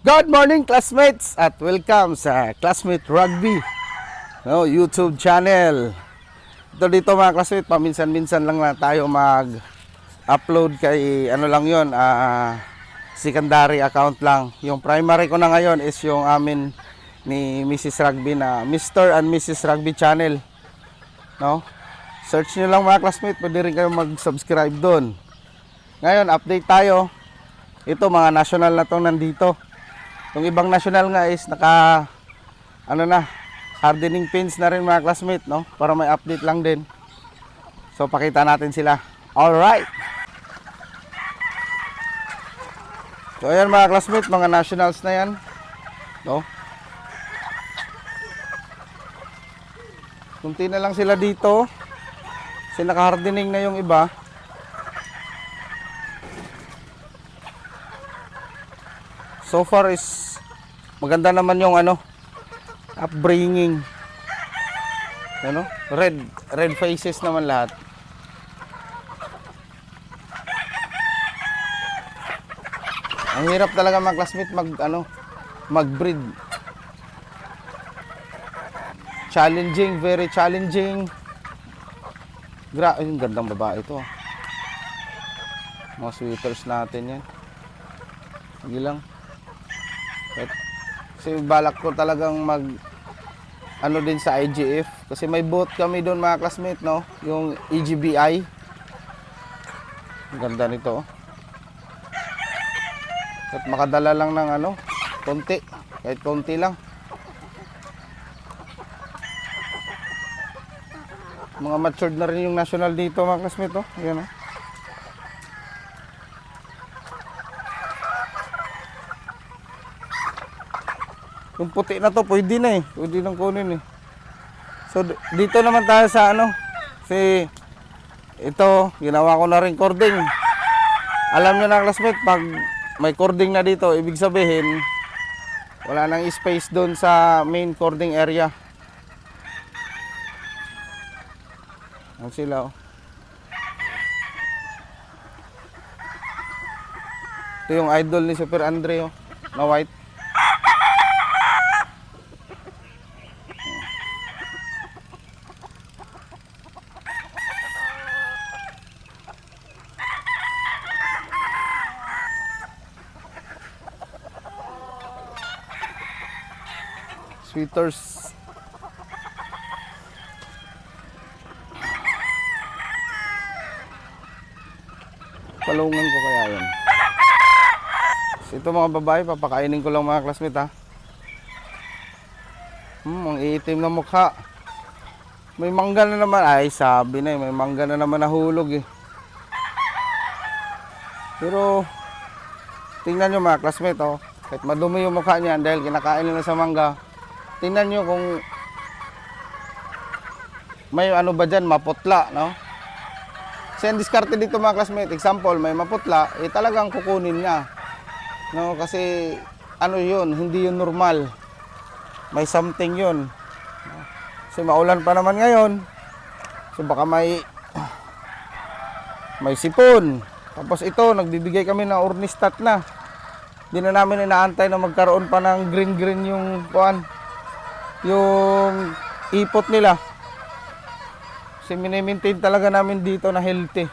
Good morning, classmates, at welcome sa Classmate Rugby YouTube channel. Ito dito mga classmates, paminsan-minsan lang na tayo mag-upload kay ano lang yon, secondary account lang. Yung primary ko na ngayon is yung amin ni Mrs. Rugby na Mr. and Mrs. Rugby channel. No? Search nyo lang mga classmates, pwede rin kayo mag-subscribe doon. Ngayon, update tayo. Ito mga national na tong nandito. Yung ibang national nga is hardening pins na rin mga classmate, no? Para may update lang din. So pakita natin sila. Alright. So ayan mga classmate, mga nationals na yan, no? Kunti na lang sila dito. Kasi naka-hardening na yung iba. So far is maganda naman yung upbringing. Red faces naman lahat. Ang hirap talaga mga classmate mag-breed. Challenging, very challenging. Yung gandang babae ito. Mga sweaters natin yan. Sige lang. Kasi balak ko talagang din sa IGF. Kasi may boat kami doon mga classmate, no? Yung EGBI. Ang ganda nito. At makadala lang ng konti. Kahit konti lang. Mga matured na rin yung national dito mga classmate, no? Ayan, no? Yung puti na to, pwede na eh. Pwede nang kunin eh. So, dito naman tayo sa kasi ito, ginawa ko na rin cording. Alam nyo na classmate, pag may cording na dito, ibig sabihin, wala nang space doon sa main cording area. Ang sila, oh. Ito yung idol ni Super Andre, oh, na white. Sweaters. Palungan ko kaya yan. So, ito mga babae, papakainin ko lang mga classmate, ha. Ang iitim na mukha. May mangga na naman. Ay, sabi na eh, may mangga na naman nahulog eh. Pero tingnan nyo mga classmate, oh. Kahit madumi yung mukha niyan dahil kinakain nila sa mangga. Tingnan nyo kung may ba dyan, maputla, no? Kasi ang diskarte dito mga classmate, example, may maputla, talagang kukunin niya. No? Kasi yun, hindi yun normal. May something yun. Kasi maulan pa naman ngayon. So baka may sipon. Tapos ito, nagbibigay kami ng ornistat na. Hindi na namin inaantay na magkaroon pa ng green yung ipot nila. Kasi mini-maintain talaga namin dito na healthy.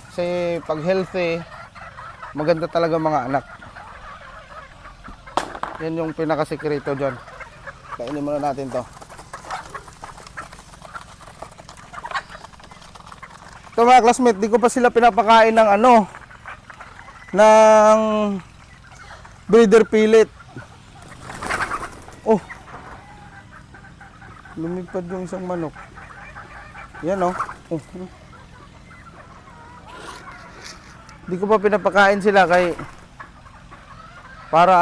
Kasi pag healthy, maganda talaga mga anak. Yan yung pinakasekreto dyan. Kainin muna natin to. Ito mga classmate, di ko pa sila pinapakain ng ng breeder pellet. Oh, lumipad yung isang manok. Yan, oh. Di ko pa pinapakain sila para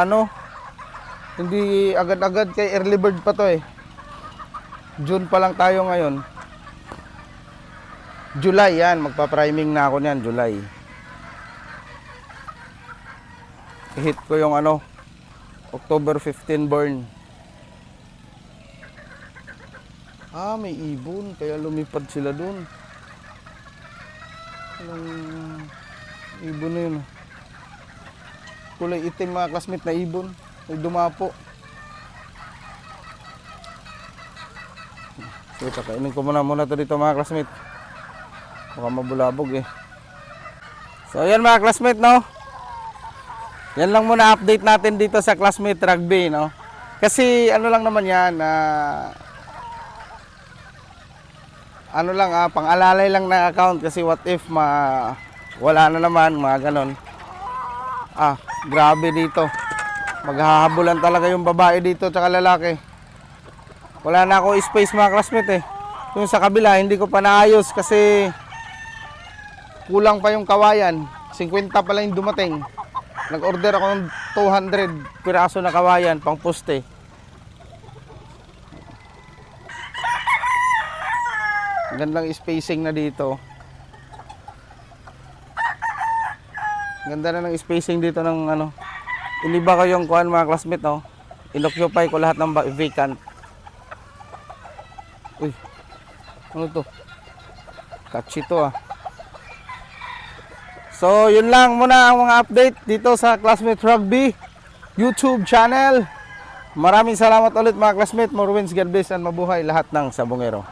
hindi agad-agad kay early bird pa to eh. June pa lang tayo ngayon. July yan, magpa-priming na ako niyan, July. I-hit ko yung October 15 born. May ibon, kaya lumipad sila doon. Ibon na yun. kulay itim mga classmate na ibon. May dumapo. So, kakainin ko muna to dito mga classmate. Baka mabulabog eh. So, ayan mga classmate, no? Yan lang muna update natin dito sa Classmate Rugby, no? Kasi ano lang naman yan, pang-alalay lang na account kasi what if wala na naman, mga ganon. Grabe dito. Maghahabulan talaga yung babae dito tsaka lalaki. Wala na ako space mga classmate eh. Yung sa kabila, hindi ko pa naayos kasi kulang pa yung kawayan. 50 pa lang yung dumating. Nag-order ako ng 200 piraso na kawayan pang poste. Gandang spacing na dito. Ganda na ng spacing dito ng ano. Iniba ko yung kuhan mga classmate, no. Inoccupy ko lahat ng vacant. Uy. Ano to? Catchy to ah. So, yun lang muna ang mga update dito sa Classmate Rugby YouTube channel. Maraming salamat ulit mga classmate. More wins, God bless, and mabuhay lahat ng sabongero.